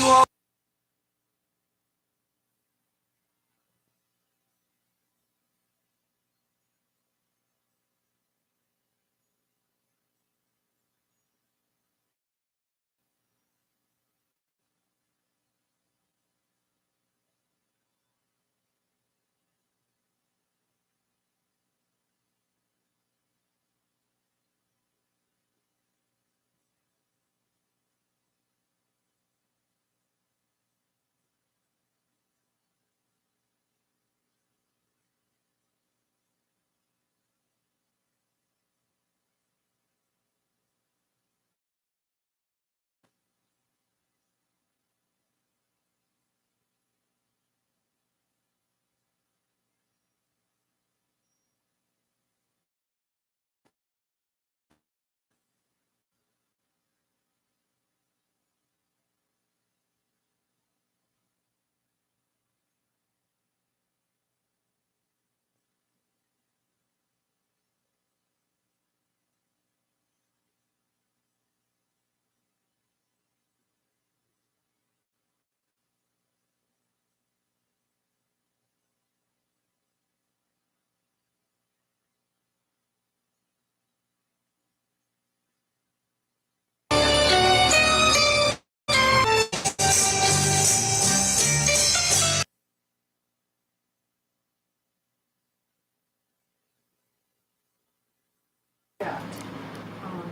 all.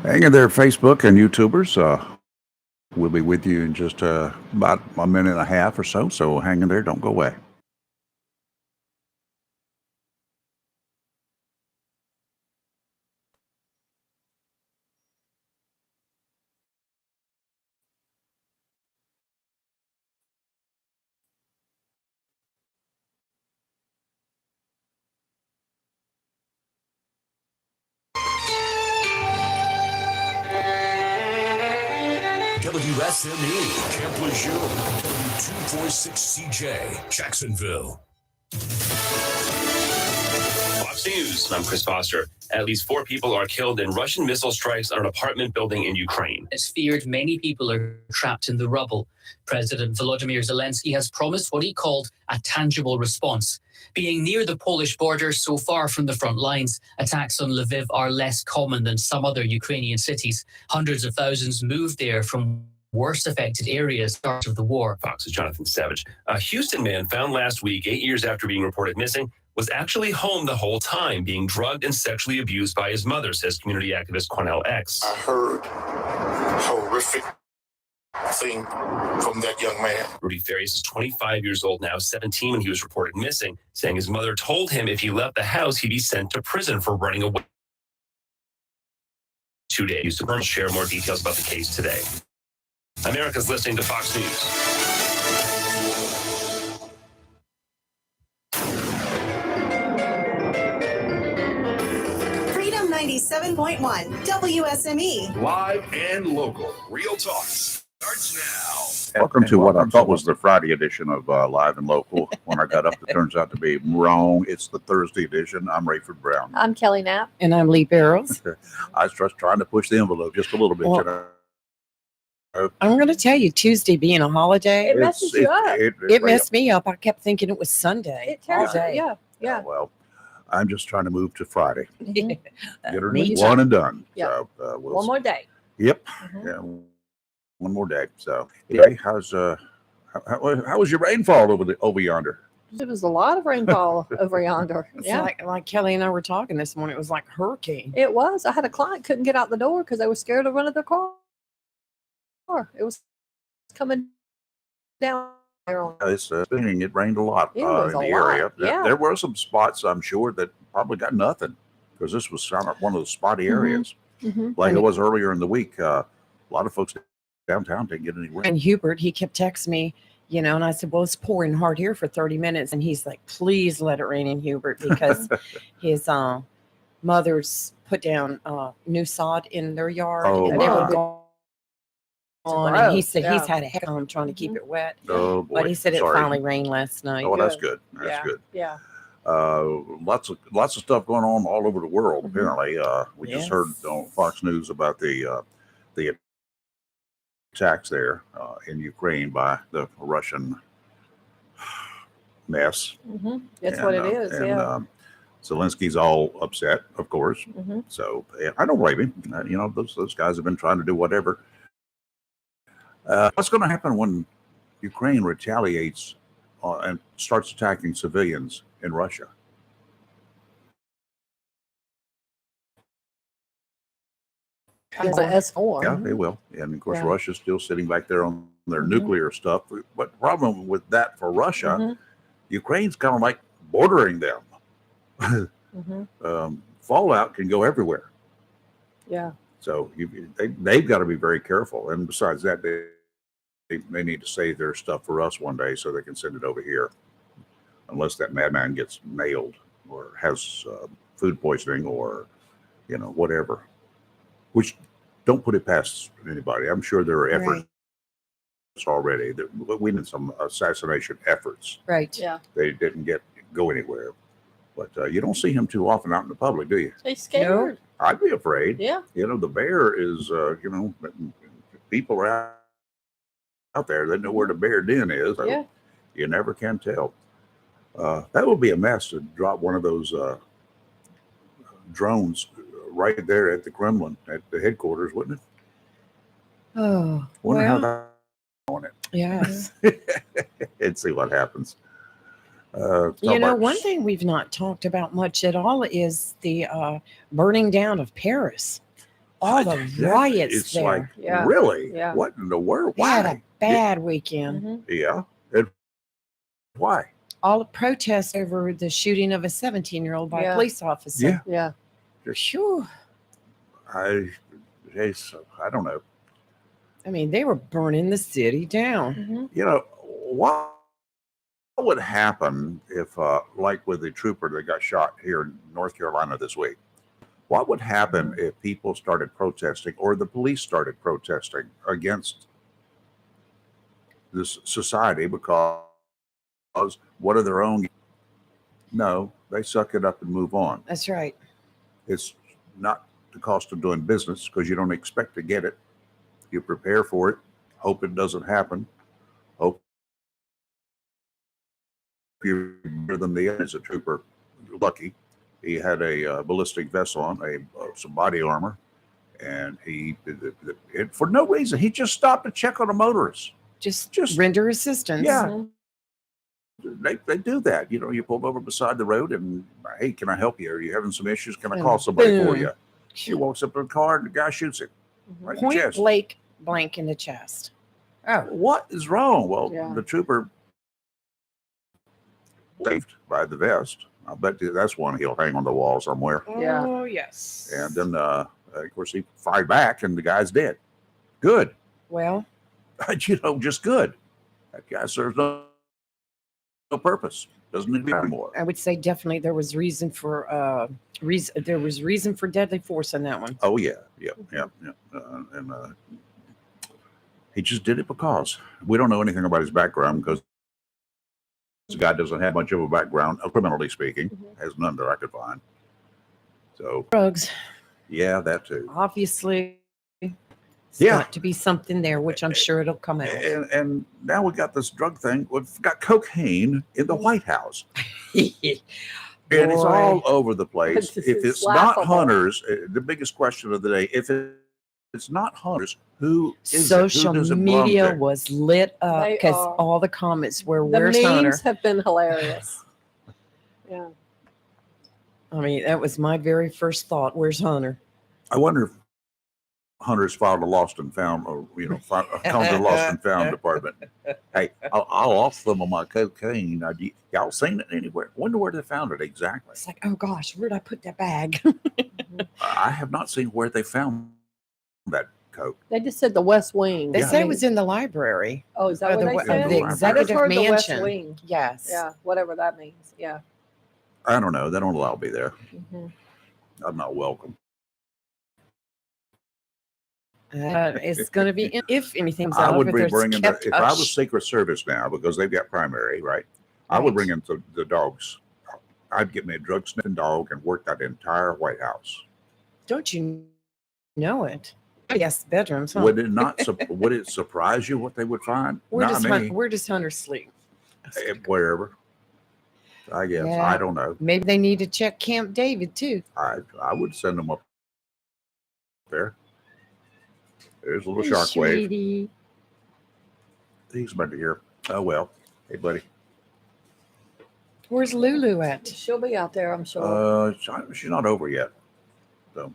Hang in there, Facebook and YouTubers. We'll be with you in just about a minute and a half or so. So hang in there. Don't go away. WSME, Camp Lejeune, W246CJ, Jacksonville. Fox News, I'm Chris Foster. At least 4 people are killed in Russian missile strikes on an apartment building in Ukraine. It's feared many people are trapped in the rubble. President Volodymyr Zelensky has promised what he called a tangible response. Being near the Polish border, so far from the front lines, attacks on Lviv are less common than some other Ukrainian cities. Hundreds of thousands moved there from worst affected areas at the start of the war. Fox's Jonathan Savage. A Houston man found last week, 8 years after being reported missing, was actually home the whole time, being drugged and sexually abused by his mother, says community activist Cornell X. I heard horrific thing from that young man. Rudy Farias is 25 years old now, 17 when he was reported missing, saying his mother told him if he left the house, he'd be sent to prison for running away. 2 days. We'll share more details about the case today. America's listening to Fox News. Freedom 97.1 WSME. Live and local. Real talk starts now. Welcome to what I thought was the Friday edition of Live and Local. When I got up, it turns out to be wrong. It's the Thursday edition. I'm Rayford Brown. I'm Kelly Knapp. And I'm Lee Barrows. I was just trying to push the envelope just a little bit. Well, I'm going to tell you, Tuesday being a holiday, It messes you up. it messed me up. I kept thinking it was Sunday. It tears all you. day. Yeah. Well, I'm just trying to move to Friday. Mhm. Get her Me one and done. Yeah. So, we'll One more day. Yep. Mhm. Yeah. One more day. So, anyway, how's how was your rainfall over yonder? There was a lot of rainfall over yonder. It's Yeah. like Kelly and I were talking this morning. It was like hurricane. It was. I had a client couldn't get out the door because they were scared of running their car. It was coming down there on. It's it rained a lot It in was the a area. lot, yeah. There were some spots, I'm sure, that probably got nothing because this was kind of one of the spotty Mhm. areas, Mhm. like And it it- was earlier in the week. A lot of folks downtown didn't get any rain. And Hubert, he kept texting me, and I said, well, it's pouring hard here for 30 minutes. And he's like, please let it rain in Hubert because his mother's put down new sod in their yard. Oh, and they my. were gone. And he gross, said yeah. he's had a heck of time trying to keep it wet. Oh boy! But he said it Sorry. finally rained last night. Oh, that's good. That's Yeah. good. Yeah. Lots of stuff going on all over the world. Mhm. Apparently, we just Yes. heard on Fox News about the attacks there in Ukraine by the Russian mess. That's what it is. And, Yeah. Zelensky's all upset, of course. So I don't blame him. You know, those guys have been trying to do whatever. What's going to happen when Ukraine retaliates and starts attacking civilians in Russia? It's an S4. Yeah, they will. And of course, Yeah. Russia's still sitting back there on their nuclear stuff. But the problem with that for Russia, Ukraine's kind of like bordering them. Fallout can go everywhere. Yeah. So they've got to be very careful. And besides that, they need to save their stuff for us one day so they can send it over here. Unless that madman gets nailed or has food poisoning or, you know, whatever. Which don't put it past anybody. I'm sure there are efforts already. We need some assassination efforts. Right. Yeah. They didn't go anywhere. But you don't see him too often out in the public, do you? They scared. I'd be afraid. Yeah. You know, the bear is, you know, people are out there. They know where the bear den is. So Yeah. you never can tell. That would be a mess to drop one of those drones right there at the Kremlin, at the headquarters, wouldn't it? Oh, Wonder how well, that on it yes. and see what happens. You know, one thing we've not talked about much at all is the burning down of Paris. All the riots it's there. like, Yeah. really? Yeah. What in the world? We had Why? a bad weekend. Yeah. And why? All the protests over the shooting of a 17-year-old by Yeah. a police officer. Yeah. Yeah. Phew. I don't know. I mean, they were burning the city down. You know, what would happen if, like with the trooper that got shot here in North Carolina this week, what would happen if people started protesting or the police started protesting against this society because what are their own? No, they suck it up and move on. That's right. It's not the cost of doing business because you don't expect to get it. You prepare for it, hope it doesn't happen, hope you're better than the as a trooper. Lucky, he had a ballistic vest on, some body armor, and he for no reason he just stopped to check on a motorist. Just Just- render assistance. Yeah. They do that. You know, you pull over beside the road and, hey, can I help you? Are you having some issues? Can I And call somebody for boom. you? He walks up to the car and the guy shoots him right in the Point chest. blank in the chest. Oh, What is wrong? Well, Yeah. the trooper saved by the vest. I bet you that's one he'll hang on the wall somewhere. Yeah. Oh, yes. And then, of course, he fired back and the guy's dead. Good. Well, You know, just good. That guy serves no purpose. Doesn't need to be anymore. I would say definitely there was reason for reason for deadly force in that one. Oh yeah. He just did it because we don't know anything about his background because this guy doesn't have much of a background, criminally speaking, has none that I could find. So Drugs, yeah, that too. obviously. It's Yeah. got to be something there, which I'm sure it'll come out. And now we got this drug thing. We've got cocaine in the White House. And it's Boy. all over the place. This If is it's not laughable. hunters, the biggest question of the day, if it's not hunters, who is Social it? Who does it belong media to? was lit up They because are. all the comments were, The "Where's memes Hunter?" have been hilarious. Yeah. I mean, that was my very first thought. Where's Hunter? I wonder if hunters filed a lost and found, or come to the lost and found department. Hey, I'll off some of my cocaine. Y'all seen it anywhere? Wonder where they found it exactly. It's like, oh gosh, where'd I put that bag? I have not seen where they found that coke. They just said the West Wing. They Yeah. said it was in the library. Oh, is Or that what the they wa- said? the I just executive heard the West mansion. Wing. Yes. Yeah, whatever that means. Yeah. I don't know. They don't allow me there. Mhm. I'm not welcome. It's going to be, if anything's I out would of be it, bringing kept if I was hush. Secret Service now because they've got primary, right? I would bring in the dogs. I'd get me a drug sniffing dog and work that entire White House. Don't you know it? Yes, bedrooms. Huh? Would it not? Would it surprise you what they would find? We're Not just me. we're just hunters sleep. Wherever. I guess. Yeah. I don't know. Maybe they need to check Camp David too. I would send them up there. There's a little Hey, shark wave. sweetie. He's about to hear. Oh well. Hey buddy. Where's Lulu at? She'll be out there, I'm sure. She's not over yet. So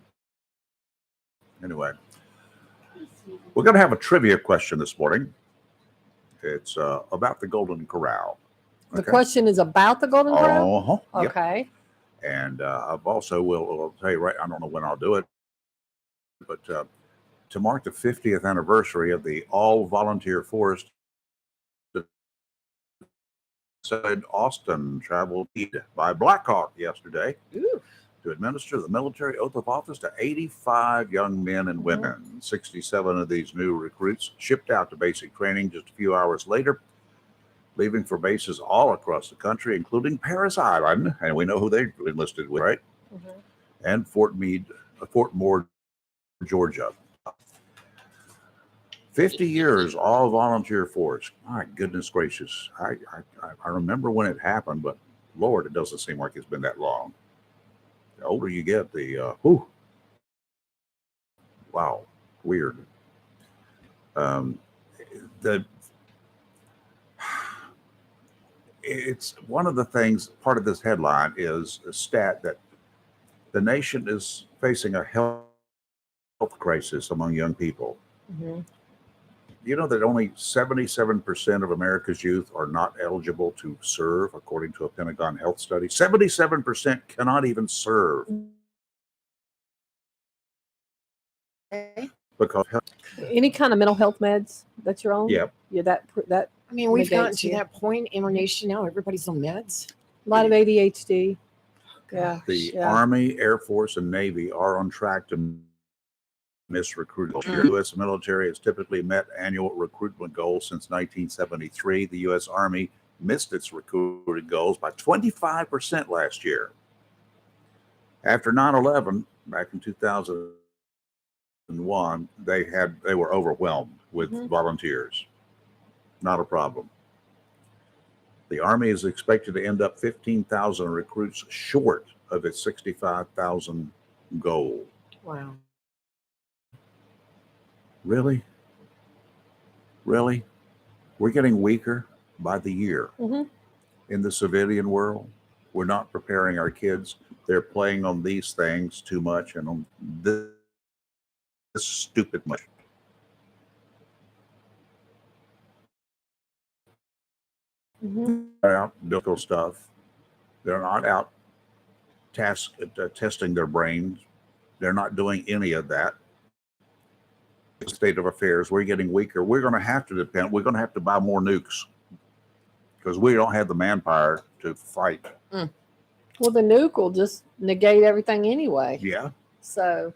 anyway, we're going to have a trivia question this morning. It's about the Golden Corral. The question is about the Golden Corral? Uh-huh. Yep. Okay. And I've also will tell you right. I don't know when I'll do it, but to mark the 50th anniversary of the all-volunteer force, said Austin traveled by Blackhawk yesterday Ooh. to administer the military oath of office to 85 young men and women. 67 of these new recruits shipped out to basic training just a few hours later, leaving for bases all across the country, including Paris Island, and we know who they enlisted with, right? Mhm. And Fort Moore, Georgia. 50 years, all volunteer force. My goodness gracious. I remember when it happened, but Lord, it doesn't seem like it's been that long. The older you get, wow, weird. It's one of the things, part of this headline is a stat that the nation is facing a health crisis among young people. Mhm. You know that only 77% of America's youth are not eligible to serve, according to a Pentagon health study. 77% cannot even serve because Any kind of mental health meds that you're on? Yep. Yeah, that I mean, we've gotten Negates to you. that point in our nation now. Everybody's on meds. a lot of ADHD. Yeah. the Yeah. Army, Air Force, and Navy are on track to miss recruitment. The U.S. military has typically met annual recruitment goals since 1973. The U.S. Army missed its recruiting goals by 25% last year. After 9/11, back in 2001, they were overwhelmed with volunteers. Not a problem. The Army is expected to end up 15,000 recruits short of its 65,000 goal. Wow. Really? Really? We're getting weaker by the year Mhm. in the civilian world. We're not preparing our kids. They're playing on these things too much and on this stupid much. Mhm. They're out doing stuff. They're not out testing their brains. They're not doing any of that. The state of affairs, we're getting weaker. We're going to have to depend. We're going to have to buy more nukes because we don't have the manpower to fight. Well, the nuke will just negate everything anyway. Yeah, So,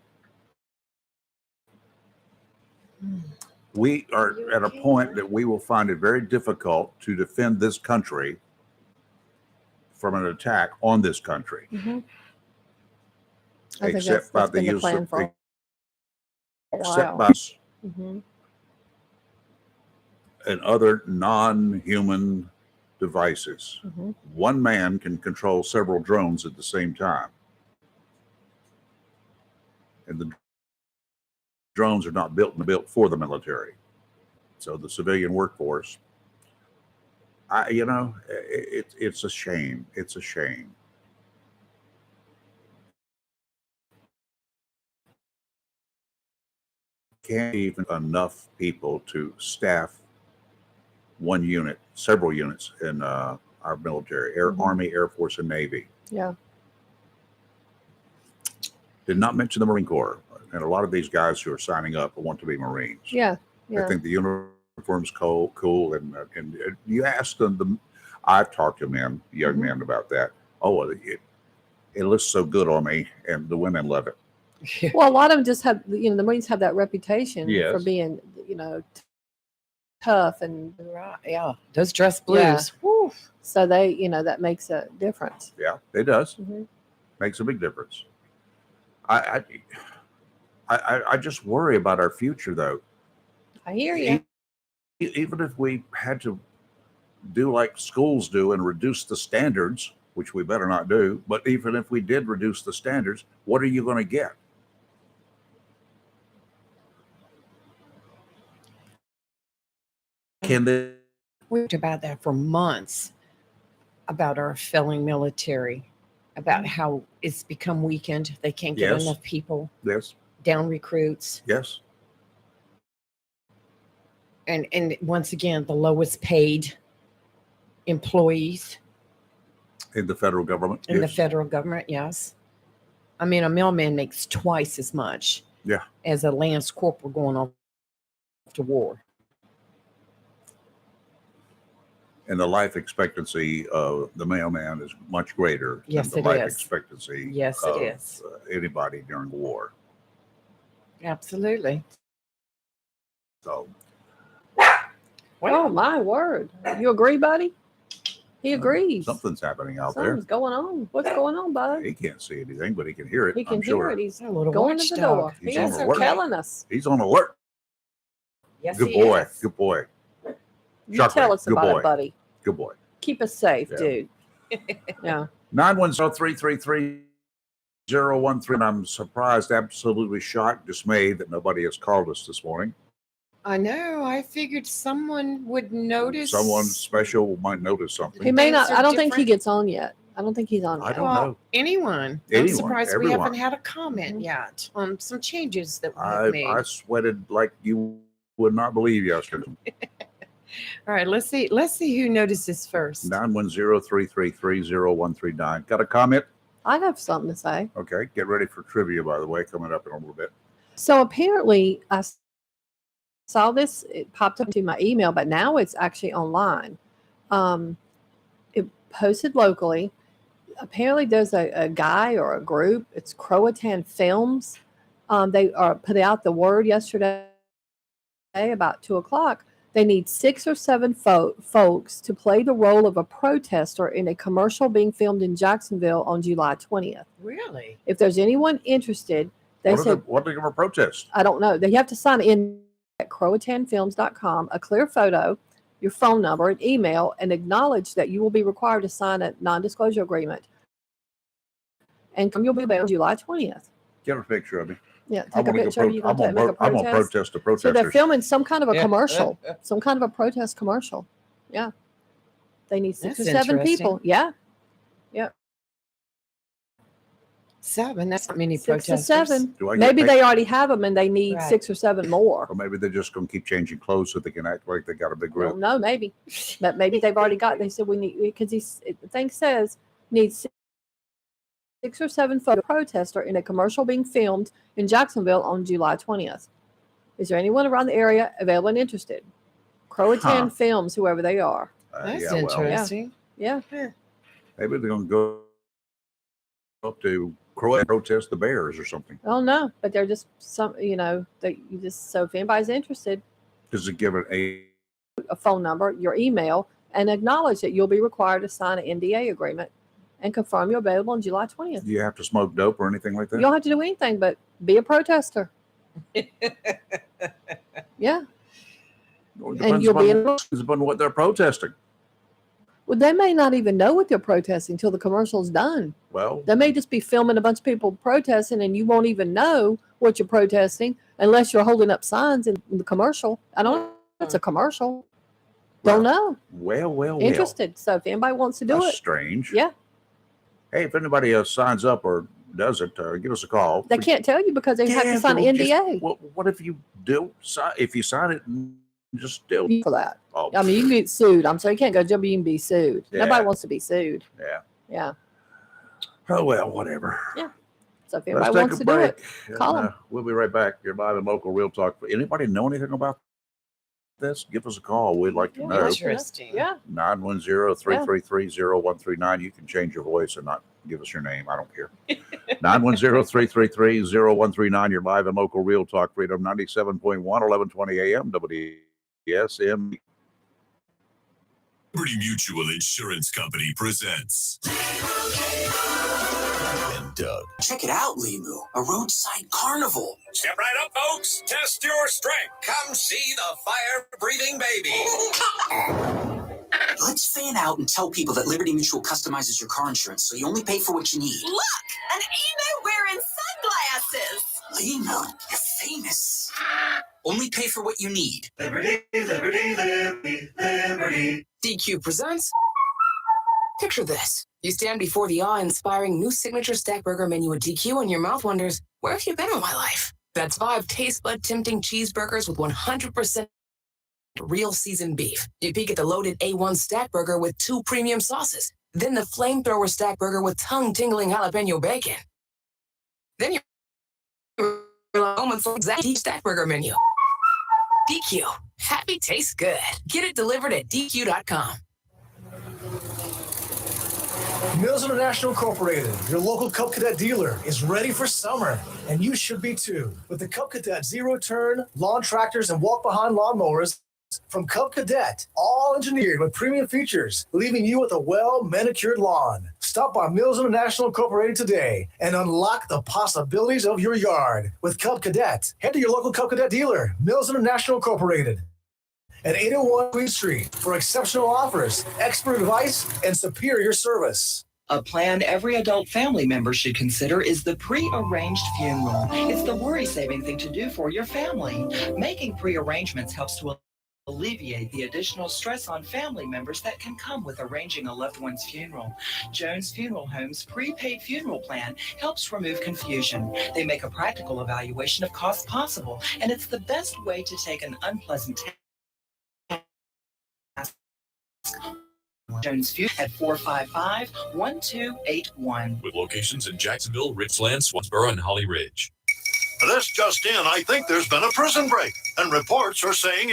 we are at a point that we will find it very difficult to defend this country from an attack on this country, mhm. I think except by that's the been the use plan of for a except while. by us Mhm. and other non-human devices. Mhm. One man can control several drones at the same time. And the drones are not built for the military. So the civilian workforce, it's a shame. It's a shame. Can't even enough people to staff one unit, several units in our military, Army, Air Force, and Navy. Yeah. Did not mention the Marine Corps. And a lot of these guys who are signing up want to be Marines. Yeah. I Yeah. think the uniform's cool. And you ask them, I've talked to men, young men about that. Oh, it looks so good on me. And the women love it. Well, a lot of them just have, the Marines have that reputation Yes. for being, tough and Right. Yeah. Those dress blues. Yeah. Woo. so they, that makes a difference. Yeah, it does. Mhm. Makes a big difference. I I just worry about our future, though. I hear you. Even if we had to do like schools do and reduce the standards, which we better not do, but even if we did reduce the standards, what are you going to get? Can they? We talked about that for months, about our failing military, about how it's become weakened. They can't get Yes. enough people, Yes, down recruits. yes. And once again, the lowest paid employees In the federal government. in the yes. federal government. Yes. I mean, a mailman makes twice as much Yeah. as a lance corporal going off to war. And the life expectancy of the mailman is much greater Yes, than it the life is. expectancy Yes, it of is. Anybody during the war. Absolutely. So Oh my word! You agree, buddy? He agrees. something's happening out Something's going on. What's going on, there. bud? He can't see anything, but he can hear it. He can I'm hear sure. it. He's A little going to the watchdog. door. He's He on is alert. telling us. He's on alert. Yes, Good he boy. is. Good boy. You Shark tell Ray, us good about boy. it, buddy. Good boy. Keep us safe, Yeah. dude. Yeah. 910-333-013. And I'm surprised, absolutely shocked, dismayed that nobody has called us this morning. I know. I figured someone would notice. Someone special might notice something. He may not. Things are I don't think he different. gets on yet. I don't think he's on I yet. don't Well, know. anyone. I'm Anyone, surprised we everyone. haven't had a comment Mhm. yet on some changes that we have I made. sweated like you would not believe yesterday. All right, let's see. Let's see who notices first. 910-333-0139. Got a comment? I have something to say. Okay. Get ready for trivia, by the way, coming up in a little bit. So apparently, saw this. It popped up into my email, but now it's actually online. It posted locally. Apparently, there's a guy or a group. It's Croatan Films. They put out the word yesterday about 2:00. They need 6 or 7 folks to play the role of a protester in a commercial being filmed in Jacksonville on July 20th. Really? If there's anyone interested, they said, What are they going to protest? I don't know. They have to sign in at croatanfilms.com, a clear photo, your phone number, and email, and acknowledge that you will be required to sign a non-disclosure agreement. And you'll be there on July 20th. Get a picture of me. Yeah, I'm take a gonna go picture. You're I'm going to make a I'm gonna protest. protest the So they're protesters. filming some kind of a Yeah. commercial, some kind of a protest commercial. Yeah. They need 6 That's or 7 people. interesting. Yeah. 7. That's not many 6 or protesters. 7. Do I get Maybe paid? they already have them and they need Right. 6 or 7 more. Or maybe they're just going to keep changing clothes so they can act like they got a big Well, group. no, maybe. But maybe they've already got, they said we need, because the thing says needs 6 or 7 photo protester in a commercial being filmed in Jacksonville on July 20th. Is there anyone around the area available and interested? Croatan Huh. Films, whoever they are. That's Yeah, well, interesting. Yeah. maybe they're going to go up to Croatia and protest the Bears or something. I don't know, but they're just some, that you just, so if anybody's interested, Just to give it a phone number, your email, and acknowledge that you'll be required to sign an NDA agreement and confirm you're available on July 20th. do you have to smoke dope or anything like that? You don't have to do anything but be a protester. Yeah. Well, it And depends you'll be upon, in. depends upon what they're protesting. Well, they may not even know what they're protesting until the commercial's done. Well, They may just be filming a bunch of people protesting, and you won't even know what you're protesting unless you're holding up signs in the commercial. I don't know. It's a commercial. Don't know. well. Interested. So if anybody wants to do That's it, strange. yeah. Hey, if anybody else signs up or does it, give us a call. They can't tell you because they have Yeah, to sign but an just- NDA What if you do? If you sign it, and just do. for that. Oh, I mean, you can get sued. I'm sorry, you can't go jump. You can be sued. Yeah. Nobody wants to be sued. yeah. Yeah. Oh well, whatever. So if Let's anybody take wants a to do break. it, call and, 'em. We'll be right back. You're live in local real talk. Anybody know anything about this? Give us a call. We'd like to Yeah, know. Interesting. yeah. 910-333-0139. You can change your voice and not give us your name. I don't care. 910-333-0139. You're live in local real talk. Freedom 97.1, 1120 AM, WDSM. Liberty Mutual Insurance Company presents Doug. Check it out, Limu, a roadside carnival. Step right up, folks. Test your strength. Come see the fire-breathing baby. Let's fan out and tell people that Liberty Mutual customizes your car insurance so you only pay for what you need. Look, an emu wearing sunglasses. Limu, you're famous. Only pay for what you need. Liberty, liberty, liberty, liberty. DQ presents. Picture this. You stand before the awe-inspiring new signature stack burger menu at DQ and your mouth wonders, where have you been all my life? That's 5 taste bud tempting cheeseburgers with 100% real seasoned beef. You peek at the loaded A1 stack burger with 2 premium sauces. Then the flamethrower stack burger with tongue-tingling jalapeno bacon. Then you're moments for exact stack burger menu. DQ. Happy tastes good. Get it delivered at DQ.com. Mills International Incorporated, your local Cub Cadet dealer, is ready for summer, and you should be too. With the Cub Cadet zero-turn lawn tractors and walk-behind lawnmowers from Cub Cadet, all engineered with premium features, leaving you with a well-manicured lawn. Stop by Mills International Incorporated today and unlock the possibilities of your yard. With Cub Cadet, head to your local Cub Cadet dealer, Mills International Incorporated, at 801 Queen Street for exceptional offers, expert advice, and superior service. A plan every adult family member should consider is the pre-arranged funeral. It's the worry-saving thing to do for your family. Making pre-arrangements helps to alleviate the additional stress on family members that can come with arranging a loved one's funeral. Jones Funeral Home's prepaid funeral plan helps remove confusion. They make a practical evaluation of costs possible, and it's the best way to take an unpleasant Jones Funeral at 455-1281. With locations in Jacksonville, Richland, Swansboro, and Holly Ridge. This just in, I think there's been a prison break, and reports are saying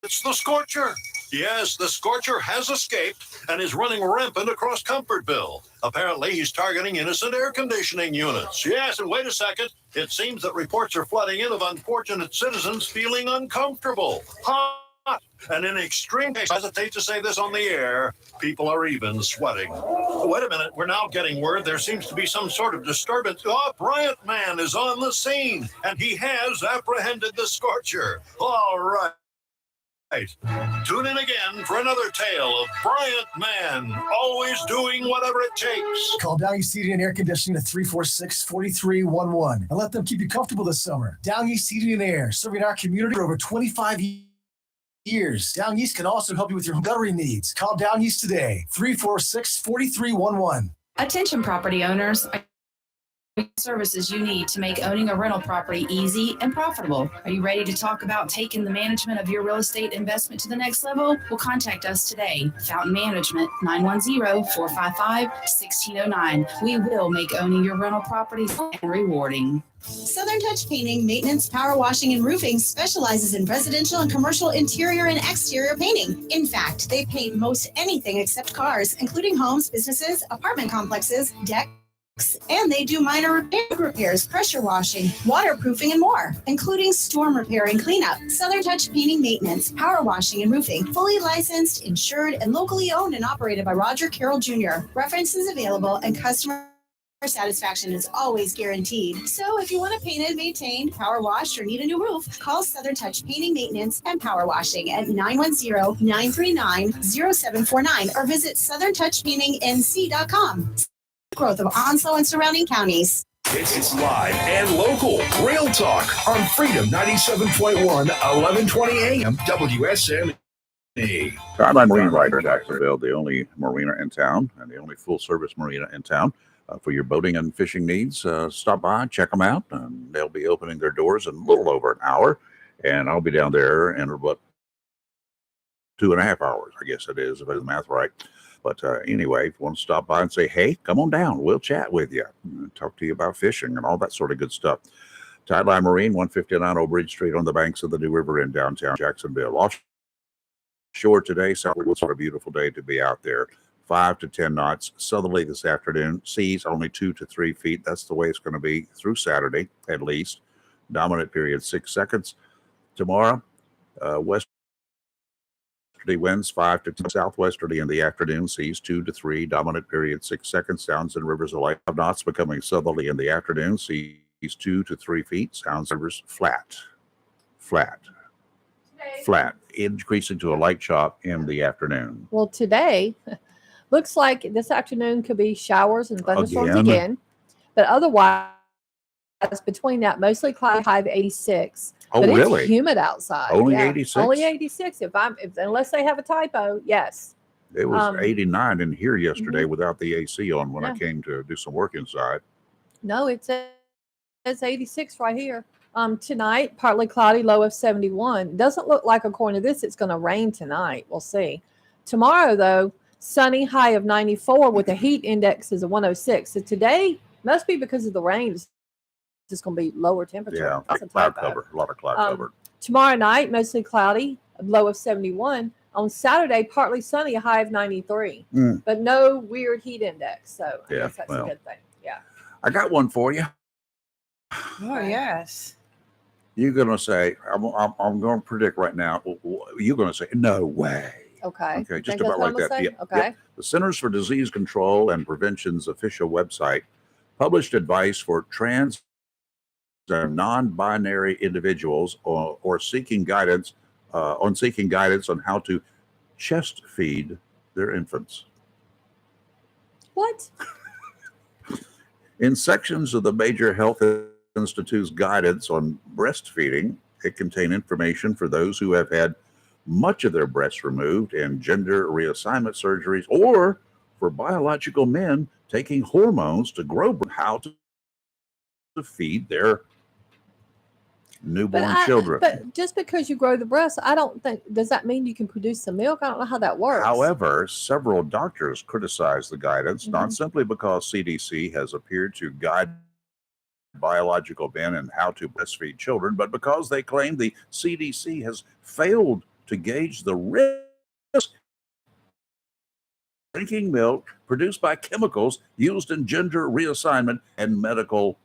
it's the Scorcher. Yes, the Scorcher has escaped and is running rampant across Comfortville. Apparently, he's targeting innocent air conditioning units. Yes, and wait a second. It seems that reports are flooding in of unfortunate citizens feeling uncomfortable. And in extreme cases, I hesitate to say this on the air, people are even sweating. Wait a minute, we're now getting word there seems to be some sort of disturbance. Oh, Bryant Man is on the scene, and he has apprehended the Scorcher. All right. Tune in again for another tale of Bryant Man, always doing whatever it takes. Call Down East Heating and Air Conditioning at 346-4311 and let them keep you comfortable this summer. Down East Heating and Air, serving our community for over 25 years. Down East can also help you with your guttering needs. Call Down East today, 346-4311. Attention property owners. Services you need to make owning a rental property easy and profitable. Are you ready to talk about taking the management of your real estate investment to the next level? Well, contact us today. Fountain Management, 910-455-1609. We will make owning your rental property fun and rewarding. Southern Touch Painting, Maintenance, Power Washing, and Roofing specializes in residential and commercial interior and exterior painting. In fact, they paint most anything except cars, including homes, businesses, apartment complexes, decks, and they do minor repairs, pressure washing, waterproofing, and more, including storm repair and cleanup. Southern Touch Painting, Maintenance, Power Washing, and Roofing, fully licensed, insured, and locally owned and operated by Roger Carroll Jr. References available and customer satisfaction is always guaranteed. So if you want it painted, maintained, power washed, or need a new roof, call Southern Touch Painting, Maintenance, and Power Washing at 910-939-0749 or visit southerntouchpaintingnc.com. Growth of Onslow and surrounding counties. It's live and local. Real talk on Freedom 97.1, 1120 AM, WSME. Sideline Marine Rider, Jacksonville, the only marina in town and the only full-service marina in town. For your boating and fishing needs, stop by, check them out. And they'll be opening their doors in a little over an hour. And I'll be down there in about 2.5 hours, I guess it is, if I do the math right. But anyway, if you want to stop by and say, hey, come on down, we'll chat with you, talk to you about fishing and all that sort of good stuff. Tideline Marine, 159 Old Bridge Street on the banks of the New River in downtown Jacksonville. Offshore today, so it's a beautiful day to be out there. 5 to 10 knots, southerly this afternoon, seas only 2 to 3 feet. That's the way it's going to be through Saturday, at least. Dominant period 6 seconds. Tomorrow, westerly northwesterly winds 5 to 10, southwesterly in the afternoon, seas 2 to 3, dominant period 6 seconds, sounds and rivers alike 5 knots, becoming southerly in the afternoon, seas 2 to 3 feet, sounds and rivers flat, increasing to a light chop in the afternoon. Well, today looks like this afternoon could be showers and thunderstorms again, but otherwise between that mostly cloudy, high of 86. Oh, but really? It's humid outside. Only 86? Only 86. Unless they have a typo, yes. It was 89 in here yesterday without the AC on when I came to do some work inside. No, it says 86 right here. Tonight, partly cloudy, low of 71. Doesn't look like, according to this, it's going to rain tonight. We'll see. Tomorrow, though, sunny, high of 94 with a heat index is a 106. So today must be because of the rain. It's going to be lower temperature. Yeah, That's a cloud typo. cover, a lot of cloud cover. Tomorrow night, mostly cloudy, a low of 71. On Saturday, partly sunny, a high of 93. But no weird heat index. So I guess that's a good thing. Yeah. I got one for you. Oh, yes. You're going to say, I'm going to predict right now. You're going to say, no way. Okay. Okay, just Think that's about what like I'm that. gonna say? Yep, Okay. yep. The Centers for Disease Control and Prevention's official website published advice for trans and non-binary individuals or seeking guidance on how to chest feed their infants. What? In sections of the major health institute's guidance on breastfeeding, it contained information for those who have had much of their breasts removed and gender reassignment surgeries, or for biological men taking hormones to grow how to feed their newborn children. But just because you grow the breast, I don't think, does that mean you can produce some milk? I don't know how that works. However, several doctors criticized the guidance, not simply because CDC has appeared to guide biological men in how to breastfeed children, but because they claim the CDC has failed to gauge the risk drinking milk produced by chemicals used in gender reassignment and medical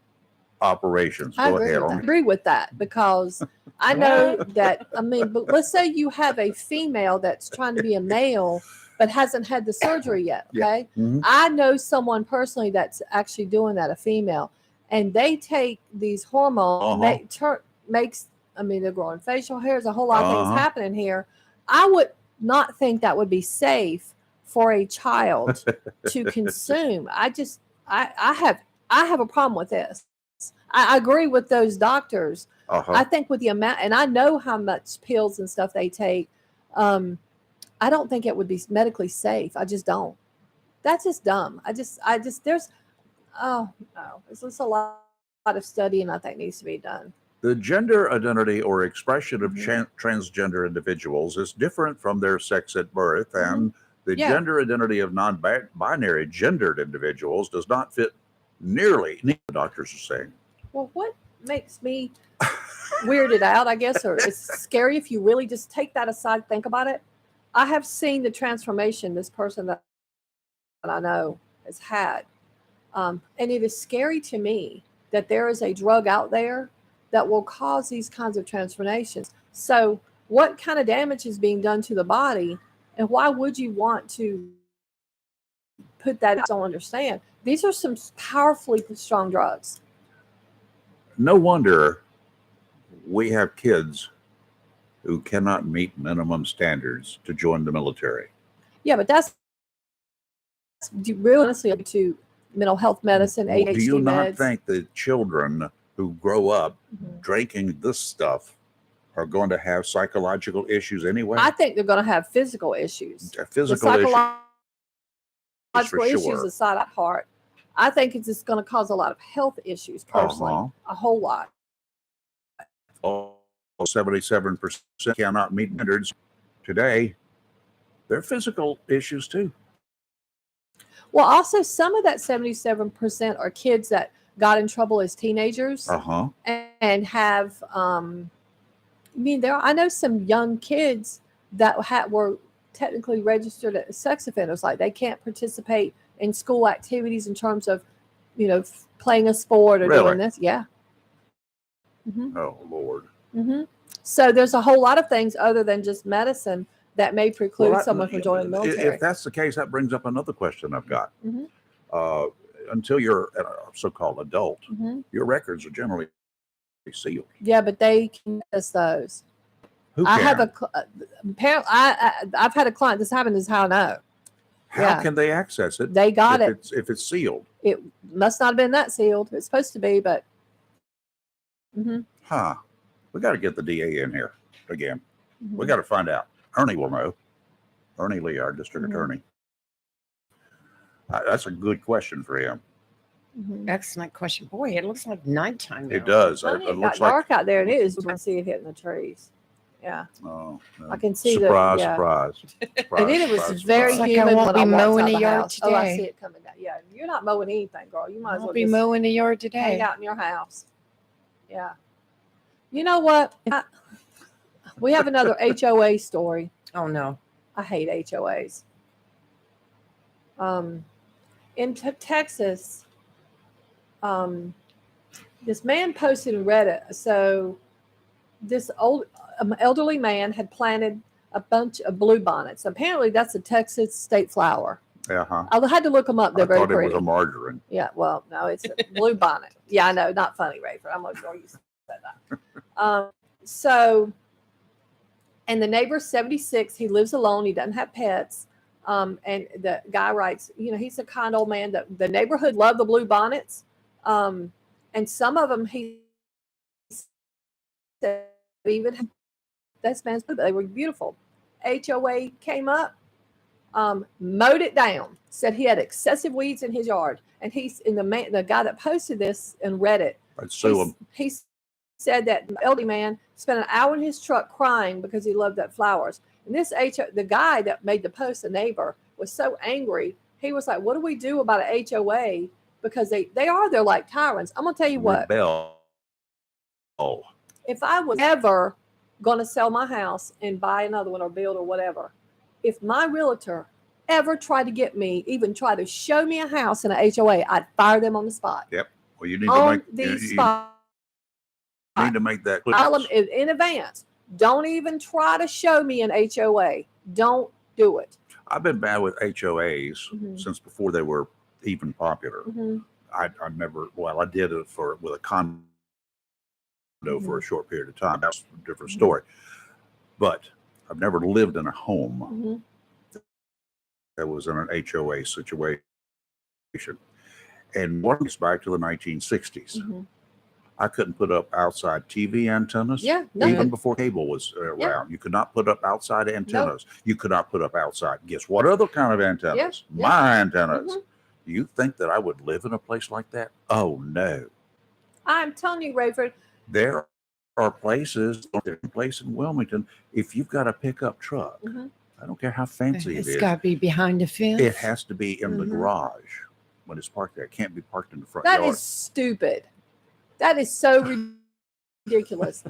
operations. I Go agree ahead. with that. I agree with that because I know that, but let's say you have a female that's trying to be a male but hasn't had the surgery yet, okay? Mhm. I know someone personally that's actually doing that, a female, and they take these hormones, they're growing facial hairs, a whole lot of things happening here. I would not think that would be safe for a child to consume. I have a problem with this. I agree with those doctors. I think with the amount, and I know how much pills and stuff they take, I don't think it would be medically safe. I just don't. That's just dumb. There's just a lot of studying I think needs to be done. The gender identity or expression of transgender individuals is different from their sex at birth, and the gender identity of non-binary gendered individuals does not fit nearly, the doctors are saying. Well, what makes me weirded out, I guess, or it's scary if you really just take that aside, think about it. I have seen the transformation this person that I know has had. And it is scary to me that there is a drug out there that will cause these kinds of transformations. So what kind of damage is being done to the body, and why would you want to put that? I don't understand. These are some powerfully strong drugs. No wonder we have kids who cannot meet minimum standards to join the military. Yeah, but that's real honestly to mental health medicine, ADHD Do you not meds. think the children who grow up drinking this stuff are going to have psychological issues anyway? I think they're going to have physical issues. Physical the issues, psychological for issues sure. aside that part. I think it's just going to cause a lot of health issues personally, a whole lot. 77% cannot meet standards today. They're physical issues too. Well, also some of that 77% are kids that got in trouble as teenagers and have. I know some young kids that were technically registered as sex offenders. Like they can't participate in school activities in terms of, playing a sport or doing this. Yeah. Oh Lord. So there's a whole lot of things other than just medicine that may preclude Well, someone from joining the military. If that's the case, that brings up another question I've got. Mhm. Until you're a so-called adult, Mhm. your records are generally sealed. Yeah, but they can miss those. Who I can? have apparently I've had a client. This happened. This is how I know. How yeah. can they access it? They got if it. if it's sealed. It must not have been that sealed. It's supposed to be, but. Mhm. Huh. We got to get the DA in here again. We Mhm. got to find out. Ernie will know. Ernie Lee, our district Mhm. attorney. That's a good question for him. Mhm. Excellent question. Boy, it looks like nighttime now. It does. Honey, It it got looks like. dark out there. It is. You can see it hitting the trees. Yeah. Oh, no. I can see surprise, yeah. surprise, surprise. And then it was surprise, very surprise. Like I humid won't when be I walked mowing out the the yard house. Oh, I today. see it coming down. Yeah, you're not mowing anything, girl. You might as I'll well be just mowing the yard hang today. out in your house. Yeah. You know what? We have another HOA story. Oh no. I hate HOAs. In Texas, this man posted in Reddit. So this elderly man had planted a bunch of blue bonnets. Apparently, that's a Texas state flower. Uh-huh. I had to look them up. They're I very thought it pretty. was a margarine. Yeah, well, no, it's a blue bonnet. Yeah, I know, not funny, Rayford. I'm sure you said that. So, and the neighbor's 76. He lives alone. He doesn't have pets. And the guy writes, he's a kind old man. The neighborhood loved the blue bonnets. And some of them, he said, even that's man's blue, but they were beautiful. HOA came up, mowed it down, said he had excessive weeds in his yard. And the guy that posted this and read it, I'd sue him. he said that the elderly man spent an hour in his truck crying because he loved that flowers. And the guy that made the post, the neighbor, was so angry. He was like, what do we do about an HOA? Because they're like tyrants. I'm going to tell you what. Rebel. Oh. If I was ever going to sell my house and buy another one or build or whatever, if my realtor ever tried to get me, even try to show me a house in an HOA, I'd fire them on the spot. Yep. Well, you need On to the make spot. you need to make that clear. Tell them in advance. Don't even try to show me an HOA. Don't do it. I've been bad with HOAs since before they were even popular. I never. Well, I did it with a condo for a short period of time. That's a different story. But I've never lived in a home that was in an HOA situation. And one gets back to the 1960s. I couldn't put up outside TV antennas. Yeah, even nothing. before cable was around. Yeah. You could not put up outside antennas. You could not put up outside. Guess what other kind of antennas? Yeah. My antennas. You think that I would live in a place like that? Oh no. I'm telling you, Rayford. There are places, there's a place in Wilmington. If you've got a pickup truck, I don't care how fancy it It's is. got to be behind a fence. It has to be in the garage when it's parked there. It can't be parked in the front That yard. is stupid. That is so ridiculous.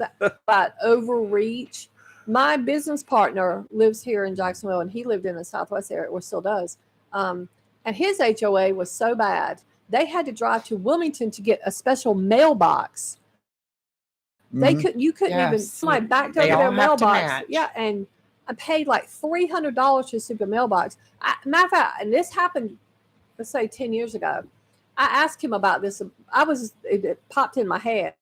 That overreach. My business partner lives here in Jacksonville, and he lived in the Southwest area, or still does. And his HOA was so bad, they had to drive to Wilmington to get a special mailbox. You couldn't even. Somebody backed over They all their have to mailbox. match. Yeah, and I paid like $300 to a stupid mailbox. Matter of fact, and this happened, let's say 10 years ago. I asked him about this. It popped in my head.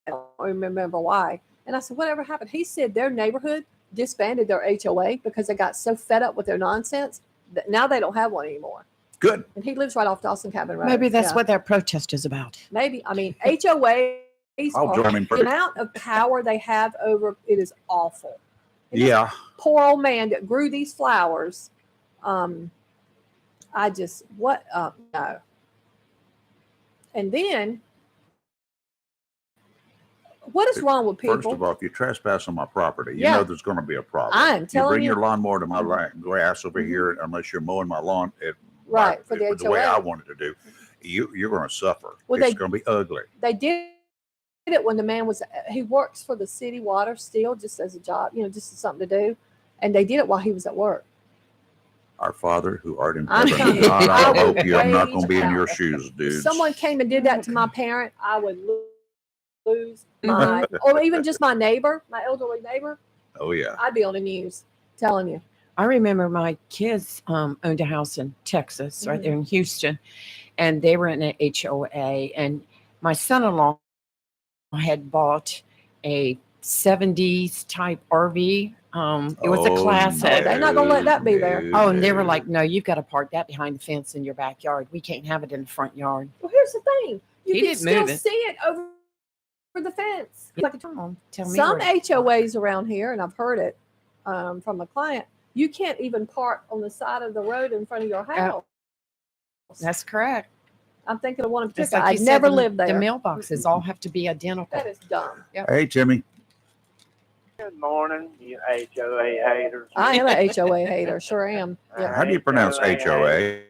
I don't remember why. And I said, whatever happened? He said their neighborhood disbanded their HOA because they got so fed up with their nonsense that now they don't have one anymore. Good. And he lives right off Dawson Cabin Road. Maybe that's Yeah. what that protest is about. Maybe. I mean, HOAs, I'll join in the first. amount of power they have over it is awful. And this Yeah. poor old man that grew these flowers. No. And then, what is wrong with people? First of all, if you trespass on my property, you Yeah. know there's going to be a problem. I'm telling you bring you. your lawnmower to my grass over here, unless you're mowing my lawn Right, for the way I HOA. wanted to do. You're going to suffer. Well, It's going to be ugly. They did it when the man he works for the city water still, just as a job, just as something to do. And they did it while he was at work. Our Father who art in I'm heaven. telling you, God, I I would hope you. I'm not going to be in rage your out. shoes, dude. If someone came and did that to my parent, I would lose my, or even just my neighbor, my elderly neighbor. Oh yeah. I'd be on the news telling you. I remember my kids owned a house in Texas, right there in Houston, and they were in an HOA. And my son-in-law had bought a 70s type RV. It was a classic. They're not gonna let that be there. Oh, and they were like, "No, you've got to park that behind the fence in your backyard. We can't have it in the front yard." Well, here's the thing: you He can didn't still move it. see it over the fence. Like Tell me some where- HOAs around here, and I've heard it from a client. You can't even park on the side of the road in front of your house. That's correct. I'm thinking of one in Just particular. like I you said, never the- lived there. The mailboxes all have to be identical. That is dumb. Hey, Timmy. Good morning, you HOA haters. I am a HOA hater. Sure am. Yep. How do you pronounce HOA?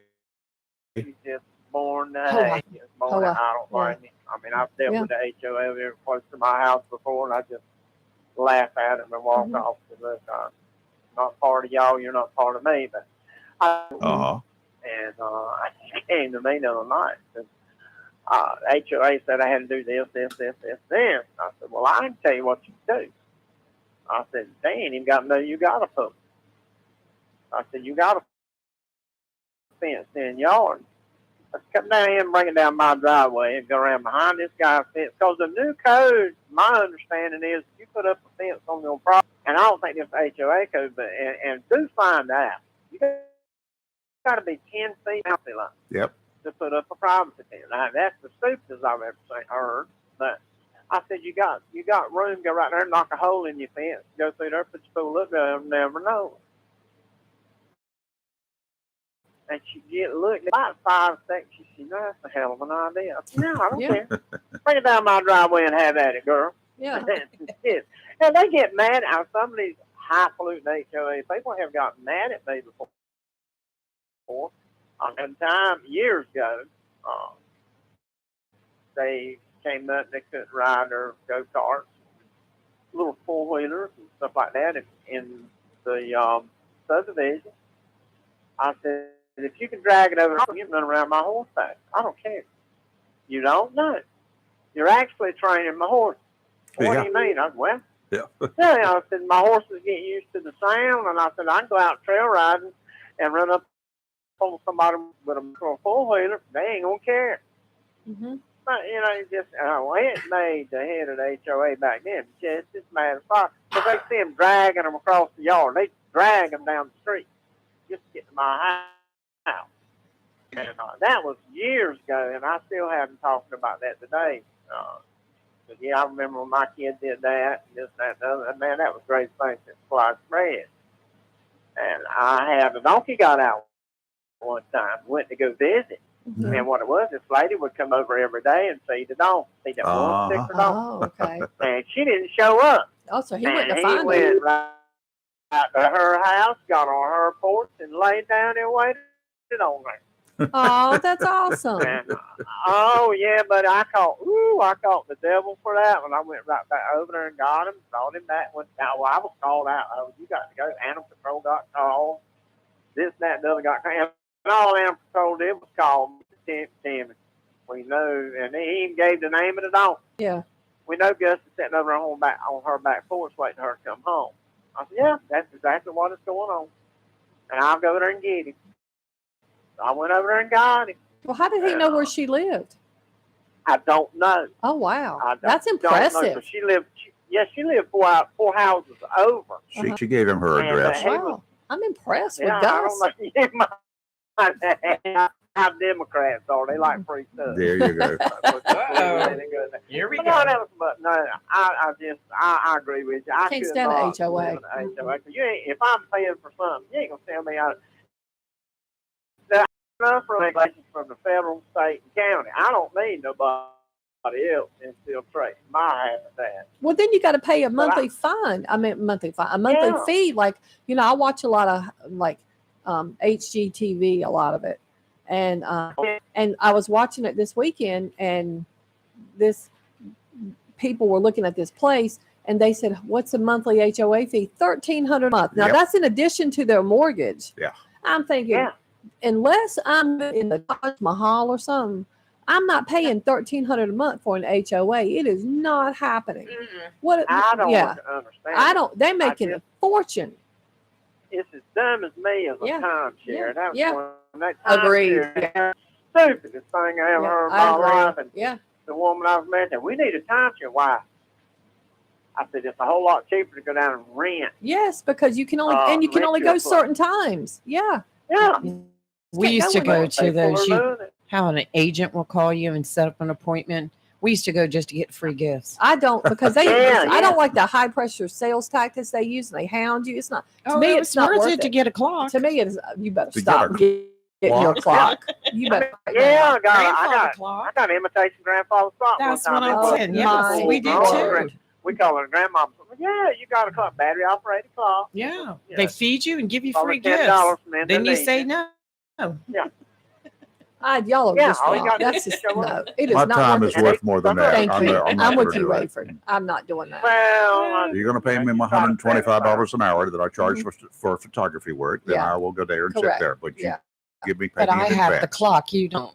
You just born to Hoa. hate. Just born to, Hoa. I don't blame you. I mean, I've dealt Yeah. with the HOA very close to my house before, and I just laugh at them and walk Mhm. off. And look, I'm not part of y'all. You're not part of me. But Uh-huh. and she came to me the other night. And, HOA said I had to do this. I said, well, I can tell you what you do. I said, they ain't even got to know you got a pump. I said, you got a fence in yard. Let's come down here and bring it down my driveway and go around behind this guy's fence. Because the new code, my understanding is, you put up a fence on your property, and I don't think it's the HOA code, but and do find out, you got to be 10 feet out the line Yep. to put up a privacy fence. Now, that's the stupidest I've ever heard, but I said, you got room, go right there and knock a hole in your fence, go through there, put your pool up there, and never know. And she looked about 5 seconds. She said, no, that's a hell of an idea. I said, no, I don't Yeah. care. Bring it down my driveway and have at it, girl. Yeah. And they get mad at some of these highfalutin HOA people have gotten mad at me before. At the time, years ago, they came up and they couldn't ride their go-karts, little four-wheelers and stuff like that in the subdivision. I said, if you can drag it over, you can run around my horse back. I don't care. You don't know. You're actually training my horse. What Yeah. do you mean? I said, well, Yeah. yeah, I said, my horses get used to the sound, and I said, I can go out trail riding and run up on somebody with a four-wheeler. They ain't going to care. Mm-hmm. But, you know, it just, it made the head of the HOA back then just mad as fuck. Because they see them dragging them across the yard. They drag them down the street just to get to my house. And that was years ago, and I still haven't talked about that today. But yeah, I remember when my kid did that, and this, that, and the other. And man, that was a great thing since sliced bread. And I had a donkey got out one time, went to go visit. Mm-hmm. And what it was, this lady would come over every day and feed the donkey. Feed that one particular donkey. Oh, okay. And she didn't show up. Oh, so he And wouldn't have he found went it. right out to her house, got on her porch, and laid down and waited on her. Oh, that's awesome. And, oh yeah, but I caught the devil for that when I went right back over there and got him, brought him back. I was called out. Oh, you got to go. Animal Control got called. This, that, and the other got called. And all Animal Control did was call me, Timmy. We know, and he even gave the name of the dog. Yeah. We know Gus is sitting over on her back porch waiting for her to come home. I said, yeah, that's exactly what is going on. And I'll go there and get him. So I went over there and got him. Well, how did he know where she lived? I don't know. Oh, wow. I That's don't know. impressive. So she lived four houses over. She gave him her And, address. he Wow. I'm impressed with Yeah, Gus. I don't know. How Democrats are. They like free stuff. There you go. Here we But go. no, that was, but no, I agree with you. I Can't could stand the not HOA. live in the HOA. 'Cause you ain't, if I'm paying for something, you ain't gonna tell me there are enough regulations from the federal, state, and county. I don't need nobody else infiltrating my habitat. Well, then you got to pay a But monthly fine. I mean, monthly fine, a monthly Yeah. fee. Like, I watch a lot of HGTV, a lot of it, and I was watching it this weekend, and this people were looking at this place, and they said, "What's the monthly HOA fee? $1,300 a month." Now Yep. that's in addition to their mortgage. Yeah. I'm thinking, Yeah. unless I'm in the Taj Mahal or something, I'm not paying $1,300 a month for an HOA. It is not happening. What? I don't Yeah, understand. I don't. They're making a fortune. It's as dumb as me as a Yeah. timeshare. Yeah. That was Yeah. one that Agreed. timeshare, stupidest thing I ever Yeah, heard in I my agree. life. And Yeah. the woman I was married to, we need a timeshare. Why? I said it's a whole lot cheaper to go down and rent. Yes, because you can only and you can rent only your go place. certain times. Yeah. Yeah. We used to go to those. People are You, doing it. how an agent will call you and set up an appointment. We used to go just to get free gifts. I don't because they. Yeah, I don't yeah. like the high pressure sales tactics they use. And they hound you. It's not to Oh, me. it It's was not worth worth it to get a clock. To me, it's you better To stop get a getting your clock? clock. You better. Yeah, I Grandfather clock. got an imitation grandfather clock. That's one what time. I'm It was saying. Oh, Yes, my we did Lord. too. We call it a grandma. Yeah, you got a clock, battery operated clock. Yeah, Yeah. they feed you and give you Call free it gifts. $10 from Then you Indonesia. say no. Y'all are Yeah, just all you wrong. gotta do That's is just show no. up. It is My not time worth is it. worth more than that. Thank you. I'm I'm not with gonna you, do it. Rayford. I'm not doing that. Well, You're going to pay me my $125 an hour that I charge for photography work. Then Yeah. I will go there and Correct. sit there. But you Yeah. give me But pay me I in have the advance. clock. You don't.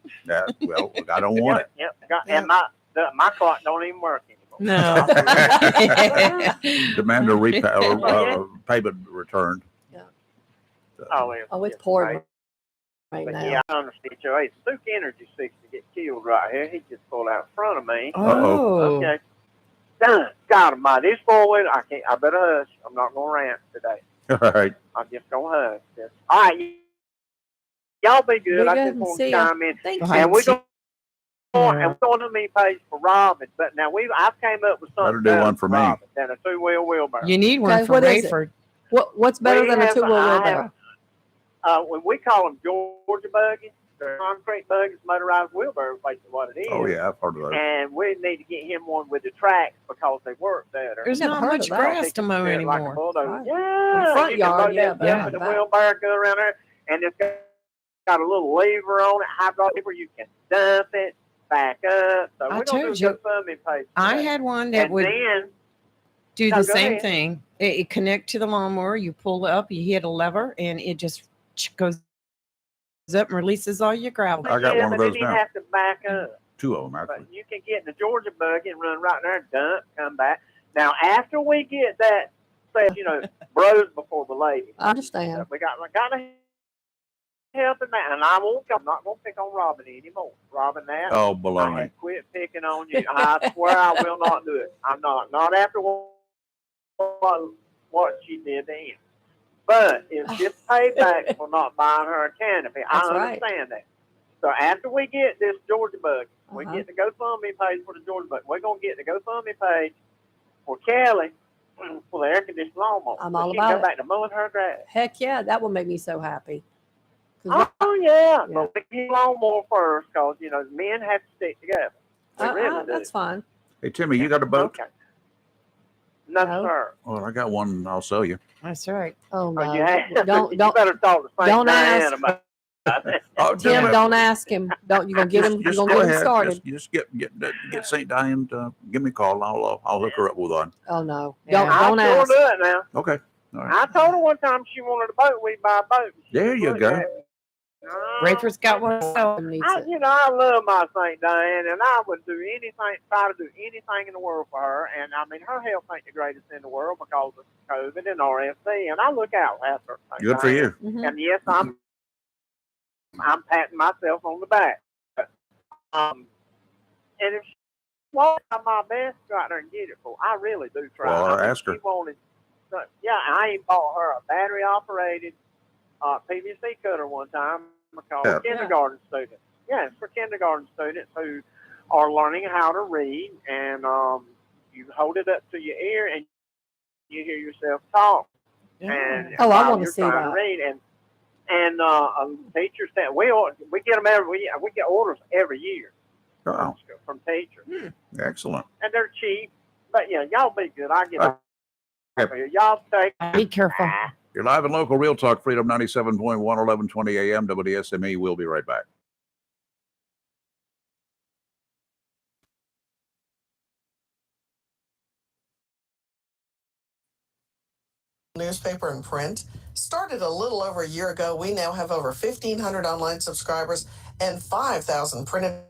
Well, I don't want it. Yep. And my clock don't even work anymore. No. Demand a payment returned. Oh, it's pouring right But now. yeah, I understand you. Hey, Duke Energy seeks to get killed right here. He just pulled out in front of me. Oh. Okay. Done. God almighty. This four-wheeler, I better hush. I'm not going to rant today. All right. I'm just going to hush. All right. Y'all be good. Be I good just and want see to ya. chime in. Thank you. And we're going Yeah. and we're going to me page for Robin. But now I've came up with something. Better do better one for me. Robin than a two-wheel wheelbarrow. You need one Okay, for what is it? Rayford. What's better We than a have- two-wheel I wheelbarrow? When we call them Georgia buggies, they're concrete buggies, motorized wheelbarrows, basically what it is. Oh, yeah. I've heard of those. And we need to get him one with the tracks because they work better. There's Never not heard much of that. grass to mow Like a anymore. bulldozer. Right. Yeah, Front you yard, can load yeah, that but stuff not in the back. wheelbarrow, go around there, and it's got a little lever on it, hydraulic lever. You can dump it, back up. So I we're gonna told do you, a GoFundMe page. I today. had one that and would then do No, the go same ahead. thing. It connect to the lawnmower. You pull up, you hit a lever, and it just goes up and releases all your gravel. I got yeah, one of but those then you now. have to back up. Two of them, actually. But you can get in the Georgia buggy and run right there, dump, come back. Now, after we get that, bros before the ladies. I understand. We got to help him out. And I'm not going to pick on Robin anymore. Robin, that. Oh, I baloney. have quit picking on you. I swear I will not do it. I'm not. Not after what she did to him. But it's just payback for not buying her a canopy. That's I right. understand that. So after we get this Georgia bug, we Uh-huh. get the GoFundMe page for the Georgia bug. We're going to get the GoFundMe page for Kelly for the air conditioned lawnmower. I'm so all she can about go it. back to mowing her grass. Heck yeah, that will make me so happy. 'Cause Oh, yeah. Yeah. But we get lawnmower first because, men have to stick together. They really do. that's fine. Hey, Timmy, you got a boat? Okay. No, No. sir. Well, I got one. I'll sell you. That's right. Oh Oh, no! you have, Don't you better talk to St. don't Diane ask. about it. Oh, Tim, don't ask him. Don't you gonna get him? You Just gonna go get him ahead. started? Just get St. Diane to give me a call. And I'll hook her up with one. Oh no! Yeah. Don't I ask. sure do it now. Okay. All right. I told her one time she wanted a boat. We buy a boat. She There you looked go. at me. Rayford's got one. Tim needs it. I love my St. Diane, and I would do anything, try to do anything in the world for her. And I mean, her health ain't the greatest in the world because of COVID and RFC, and I look out after her. St. Good for Diane. you. Mhm. And yes, I'm patting myself on the back. And if she wants, I'm my best to go out there and get it for. I really do try. Well, I mean, ask her. She wanted, I even bought her a battery operated PVC cutter one time because Yeah. kindergarten students. Yeah, it's for kindergarten students who are learning how to read, and you hold it up to your ear and you hear yourself talk. And Oh, I while wanna you're see trying that. to read, and teachers that we get them we get orders every year Oh, from teachers, excellent. and they're cheap. But yeah, y'all be good. I get Okay. out here. Y'all take. Be careful. You're live and local, Real Talk Freedom 97.1, 1120 AM, WSME. We'll be right back. Newspaper and print. Started a little over a year ago, we now have over 1,500 online subscribers and 5,000 printed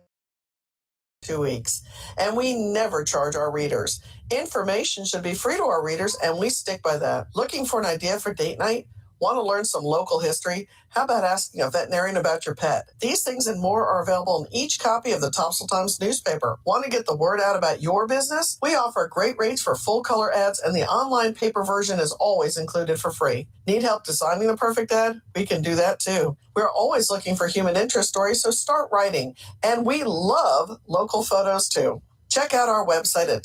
2 weeks. And we never charge our readers. Information should be free to our readers, and we stick by that. Looking for an idea for date night? Want to learn some local history? How about asking a veterinarian about your pet? These things and more are available in each copy of the Topsail Times newspaper. Want to get the word out about your business? We offer great rates for full color ads, and the online paper version is always included for free. Need help designing the perfect ad? We can do that too. We're always looking for human interest stories, so start writing. And we love local photos too. Check out our website at